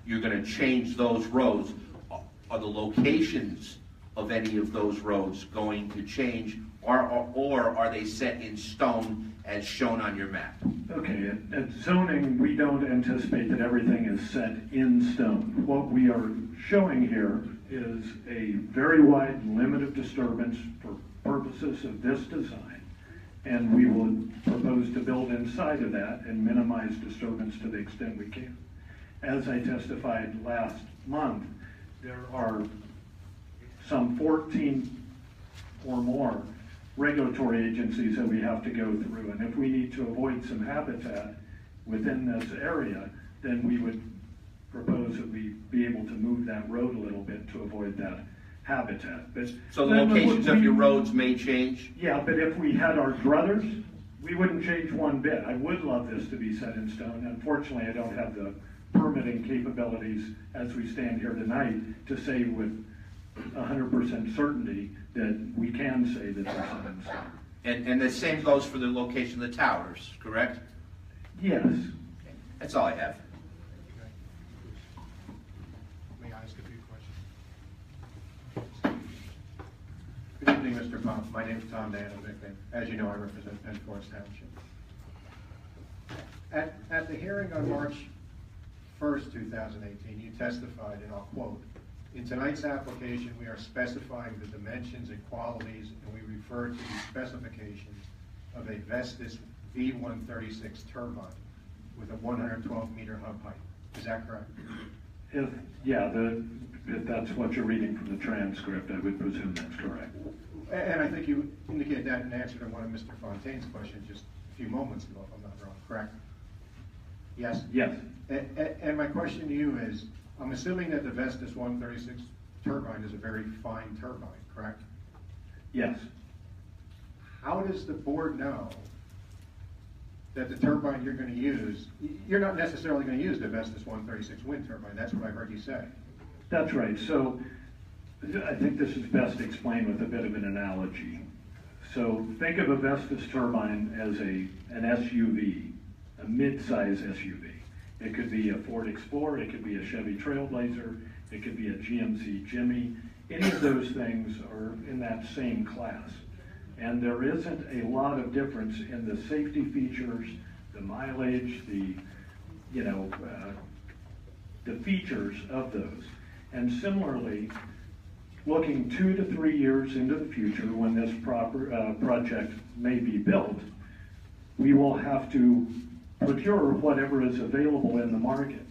you're going to change those roads. Are the locations of any of those roads going to change, or are they set in stone as shown on your map? Okay, at zoning, we don't anticipate that everything is set in stone. What we are showing here is a very wide limit of disturbance for purposes of this design, and we will propose to build inside of that and minimize disturbance to the extent we can. As I testified last month, there are some 14 or more regulatory agencies that we have to go through, and if we need to avoid some habitat within this area, then we would propose that we be able to move that road a little bit to avoid that habitat. But so the locations of your roads may change? Yeah, but if we had our druthers, we wouldn't change one bit. I would love this to be set in stone. Unfortunately, I don't have the permitting capabilities as we stand here tonight to say with 100% certainty that we can say that they're set in stone. And the same goes for the location of the towers, correct? Yes. That's all I have. May I ask a few questions? Good evening, Mr. Pump. My name is Tom Danovic, and as you know, I represent Penn Forest Township. At the hearing on March 1st, 2018, you testified, and I'll quote, "In tonight's application, we are specifying the dimensions and qualities, and we refer to the specifications of a Vestas V136 turbine with a 112-meter hub height." Is that correct? If that's what you're reading from the transcript, I would presume that's correct. And I think you indicated that in answer to one of Mr. Fontaine's questions just a few moments ago, if I'm not wrong, correct? Yes? Yes. And my question to you is, I'm assuming that the Vestas 136 turbine is a very fine turbine, correct? Yes. How does the board know that the turbine you're going to use, you're not necessarily going to use the Vestas 136 wind turbine? That's what I heard you say. That's right. So I think this is best explained with a bit of an analogy. So think of a Vestas turbine as an SUV, a mid-size SUV. It could be a Ford Explorer, it could be a Chevy Trailblazer, it could be a GMC Jimmy, any of those things are in that same class. And there isn't a lot of difference in the safety features, the mileage, the features of those. And similarly, looking 2 to 3 years into the future when this project may be built, we will have to procure whatever is available in the market.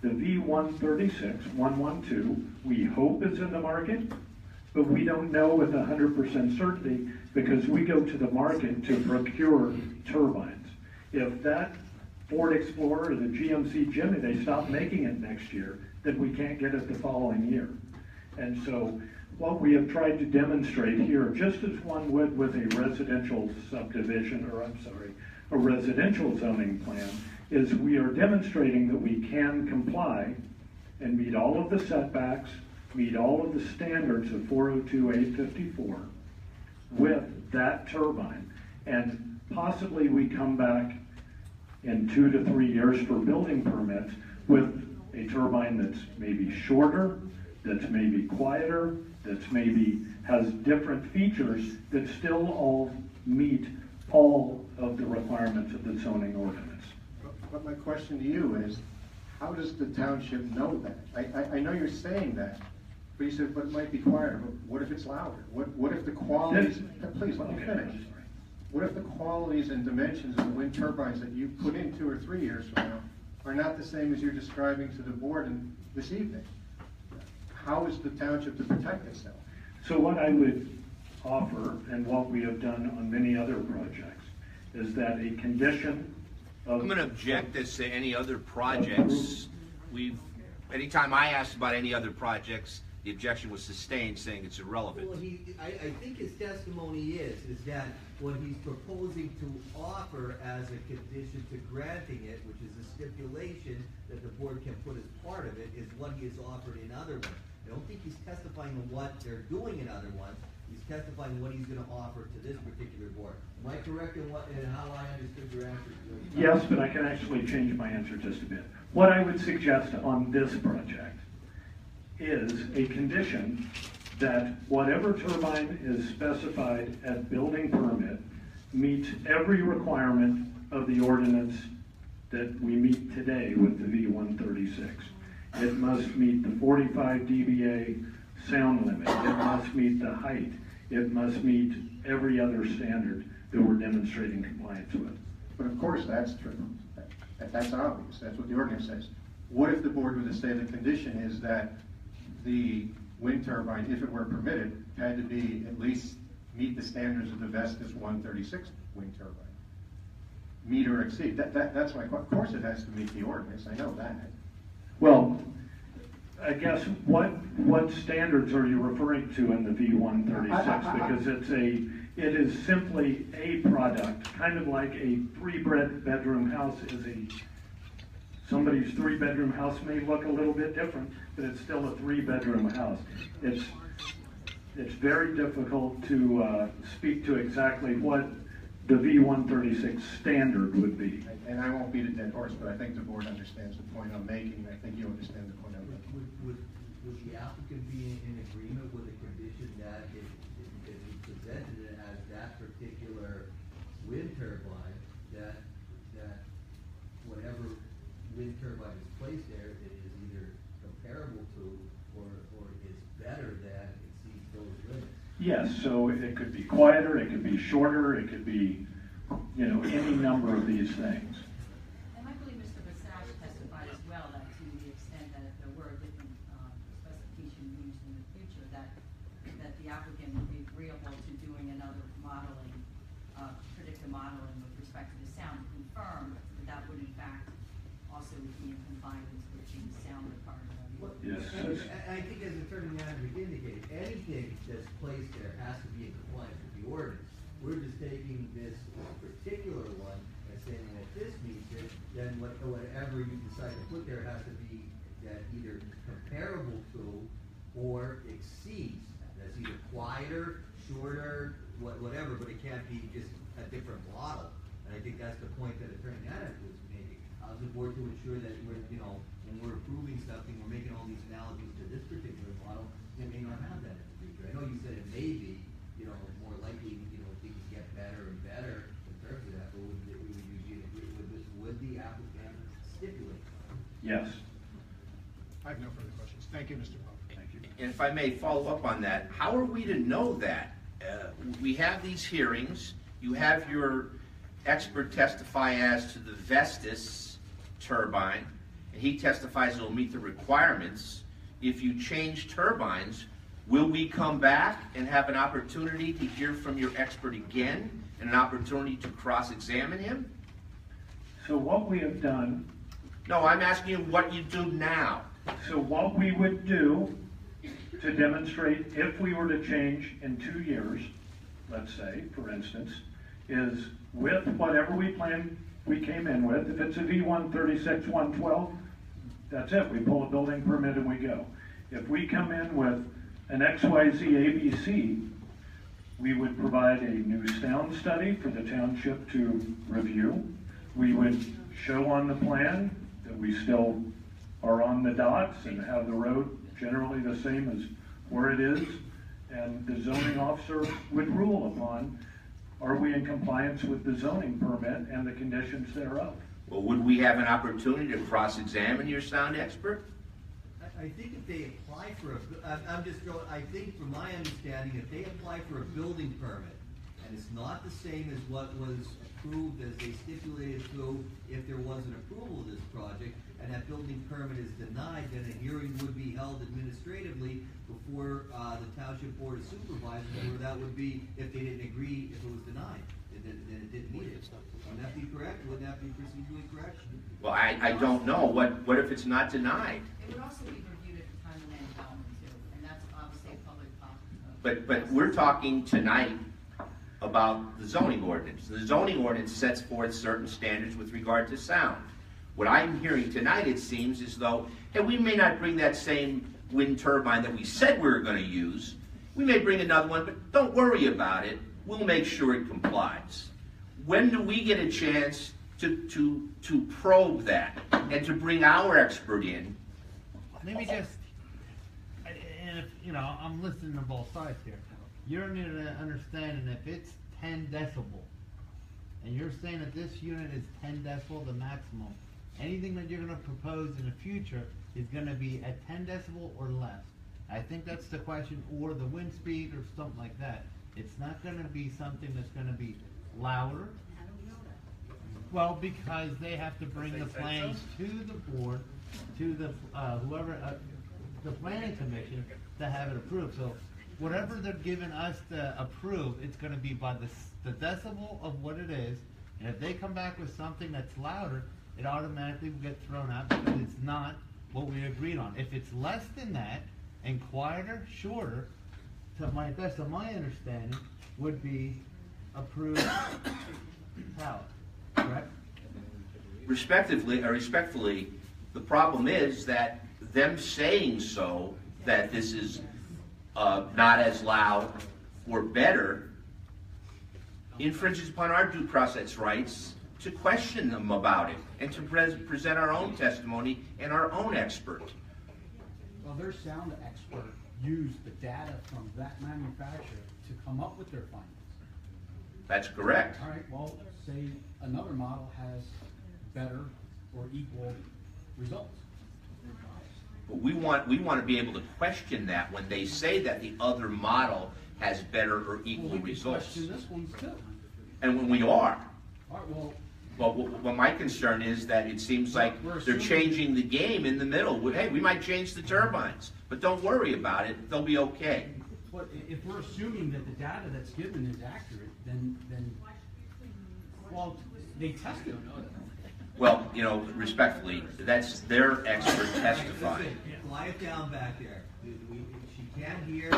The V136, 112, we hope is in the market, but we don't know with 100% certainty because we go to the market to procure turbines. If that Ford Explorer or the GMC Jimmy, they stop making it next year, then we can't get it the following year. And so what we have tried to demonstrate here, just as one would with a residential subdivision, or a residential zoning plan, is we are demonstrating that we can comply and meet all of the setbacks, meet all of the standards of 402-854 with that turbine. And possibly we come back in 2 to 3 years for building permits with a turbine that's maybe shorter, that's maybe quieter, that's maybe has different features that still all meet all of the requirements of the zoning ordinance. But my question to you is, how does the township know that? I know you're saying that, but you said, but it might be quieter, but what if it's louder? What if the qualities, please let me finish. What if the qualities and dimensions of the wind turbines that you put in 2 or 3 years from now are not the same as you're describing to the board this evening? How is the township to protect itself? So what I would offer, and what we have done on many other projects, is that a condition of... I'm going to object as to any other projects. Anytime I asked about any other projects, the objection was sustained, saying it's irrelevant. Well, I think his testimony is that what he's proposing to offer as a condition to granting it, which is a stipulation that the board can put as part of it, is what he has offered in other ones. I don't think he's testifying on what they're doing in other ones. He's testifying what he's going to offer to this particular board. Am I correct in how I understood your answer? Yes, but I can actually change my answer just a bit. What I would suggest on this project is a condition that whatever turbine is specified at building permit meets every requirement of the ordinance that we meet today with the V136. It must meet the 45 dBA sound limit. It must meet the height. It must meet every other standard that we're demonstrating compliance with. But of course, that's true. That's obvious. That's what the ordinance says. What if the board were to say the condition is that the wind turbine, if it were permitted, had to be at least meet the standards of the Vestas 136 wind turbine? Meet or exceed. That's my question. Of course it has to meet the ordinance. I know that. Well, I guess what standards are you referring to in the V136? Because it is simply a product, kind of like a 3-bedroom house is somebody's 3-bedroom house may look a little bit different, but it's still a 3-bedroom house. It's very difficult to speak to exactly what the V136 standard would be. And I won't beat a dead horse, but I think the board understands the point I'm making, and I think you understand the point I'm making. Would the applicant be in agreement with the condition that if he presented it as that particular wind turbine, that whatever wind turbine is placed there, it is either comparable to or is better than exceeds those limits? Yes, so it could be quieter, it could be shorter, it could be, any number of these things. And I believe Mr. Bassash testified as well that to the extent that if there were a different specification used in the future, that the applicant would be agreeable to doing another modeling, predictive modeling with respect to the sound, to confirm that would in fact also be in compliance with the sound requirement of the ordinance. Yes. And I think as Attorney Manager indicated, anything that's placed there has to be in compliance with the ordinance. We're just taking this particular one and saying that if this meets it, then whatever you decide to put there has to be that either comparable to or exceeds. That's either quieter, shorter, whatever, but it can't be just a different model. And I think that's the point that Attorney Manager was making. How's the board to ensure that we're, when we're approving something, we're making all these analogies to this particular model, it may not have that. you said it may be, you know, more likely, you know, things get better and better in terms of that, but would the applicant stipulate? Yes. I have no further questions. Thank you, Mr. Pope. Thank you. And if I may follow up on that, how are we to know that? We have these hearings, you have your expert testify as to the Vestas turbine, and he testifies it will meet the requirements. If you change turbines, will we come back and have an opportunity to hear from your expert again, and an opportunity to cross-examine him? So what we have done, No, I'm asking you what you do now. so what we would do to demonstrate if we were to change in 2 years, let's say, for instance, is with whatever we came in with, if it's a V136-112, that's it, we pull a building permit and we go. If we come in with an XYZ ABC, we would provide a new sound study for the township to review. We would show on the plan that we still are on the dots and have the road generally the same as where it is, and the zoning officer would rule upon, are we in compliance with the zoning permit and the conditions thereof? Well, would we have an opportunity to cross-examine your sound expert? I think if they apply for I'm just going, I think from my understanding, if they apply for a building permit, and it's not the same as what was approved as they stipulated to if there was an approval of this project, and that building permit is denied, then a hearing would be held administratively before the Township Board of Supervisors, where that would be if they didn't agree, if it was denied, then it didn't meet it. Would that be correct? Would that be procedurally correct? Well, I don't know. What if it's not denied? It would also be reviewed at the time of land development too, and that's obviously a public. But we're talking tonight about the zoning ordinance. The zoning ordinance sets forth certain standards with regard to sound. What I'm hearing tonight, it seems as though, hey, we may not bring that same wind turbine that we said we were going to use. We may bring another one, but don't worry about it. We'll make sure it complies. When do we get a chance to probe that and to bring our expert in? Let me just, and if, you know, I'm listening to both sides here. You're understanding if it's 10 decibel, and you're saying that this unit is 10 decibel, the maximum, anything that you're gonna propose in the future is gonna be at 10 decibel or less. I think that's the question, or the wind speed or something like that. It's not gonna be something that's gonna be louder. How do we know that? Well, because they have to bring the plans to the board, to the, the planning commission to have it approved. So whatever they're giving us to approve, it's gonna be by the decibel of what it is. And if they come back with something that's louder, it automatically will get thrown out because it's not what we agreed on. If it's less than that and quieter, shorter, to my best of my understanding, would be approved palette, correct? Respectfully, the problem is that them saying so, that this is not as loud or better, infringes upon our due process rights to question them about it and to present our own testimony and our own expert. Well, their sound expert used the data from that manufacturer to come up with their findings. That's correct. All right, well, say another model has better or equal results. But we want to be able to question that when they say that the other model has better or equal Well, we can results. question this one too. And when we are. All right, well, Well, my concern is that it seems like they're changing the game in the middle. Hey, we might change the turbines, but don't worry about it. They'll be okay. but if we're assuming that the data that's given is accurate, then well, they tested it. Well, Well, you know, respectfully, that's their expert testifying. listen, quiet down back there. She can't hear.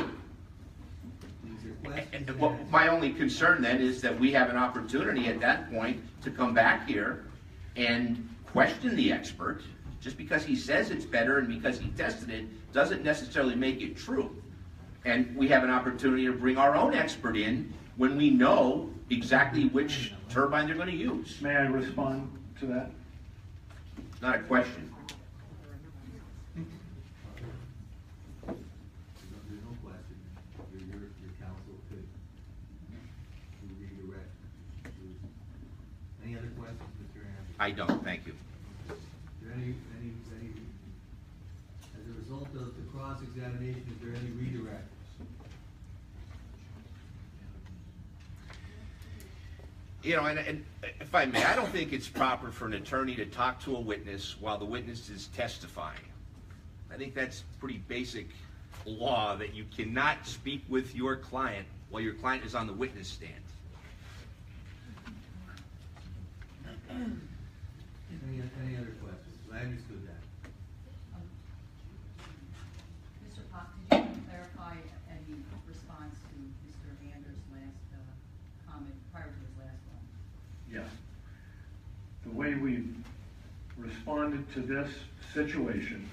These are questions. And well, my only concern then is that we have an opportunity at that point to come back here and question the expert. Just because he says it's better and because he tested it doesn't necessarily make it true. And we have an opportunity to bring our own expert in when we know exactly which turbine they're going to use. May I respond to that? It's not a question. There's no question. You're I don't, thank you. Is there any, as a result of the cross-examination, is there any redirect? You know, and if I may, I don't think it's proper for an attorney to talk to a witness while the witness is testifying. I think that's pretty basic law, that you cannot speak with your client while your client is on the witness stand. Any other questions? I understood that. Mr. Pop, did you want to clarify any response to Mr. Anders' last comment prior to his last one? Yes. The way we've responded to this situation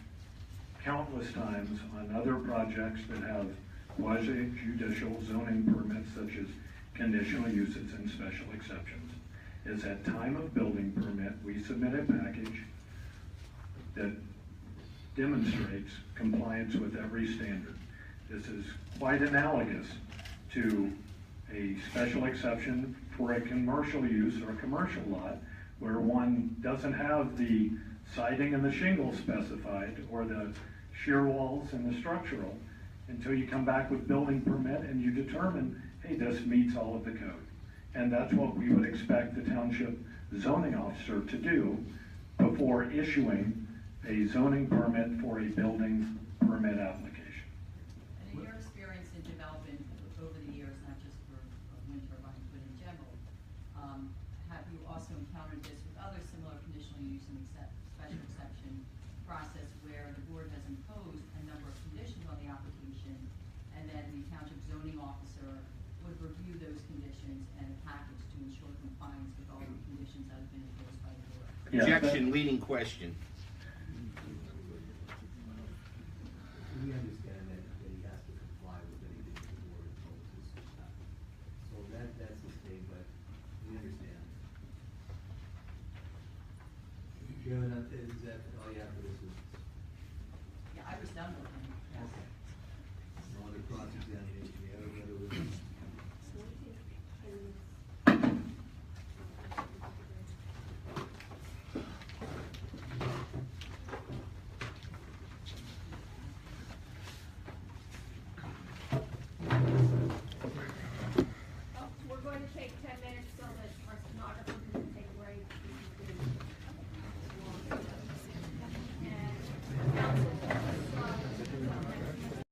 countless times on other projects that have quasi-judicial zoning permits, such as conditional uses and special exceptions, is at time of building permit, we submit a package that demonstrates compliance with every standard. This is quite analogous to a special exception for a commercial use or a commercial lot, where one doesn't have the siding and the shingles specified, or the shear walls and the structural, until you come back with building permit and you determine, hey, this meets all of the code. And that's what we would expect the township zoning officer to do before issuing a zoning permit for a building permit application. And in your experience in development over the years, not just for wind turbines, but in general, have you also encountered this with other similar conditional use and special exception process, where the board has imposed a number of conditions on the application, and then the township zoning officer would review those conditions and a package to ensure compliance with all the conditions that have been imposed by the board? Yeah, Objection, leading question. We understand that he has to comply with anything the board imposes. So that's his thing, but we understand. Kevin, is that all you have for this witness? Yeah, I was done with him, yes. Okay. No other cross-examination, you have any other witness? Oh, we're going to take 10 minutes so that our stenographer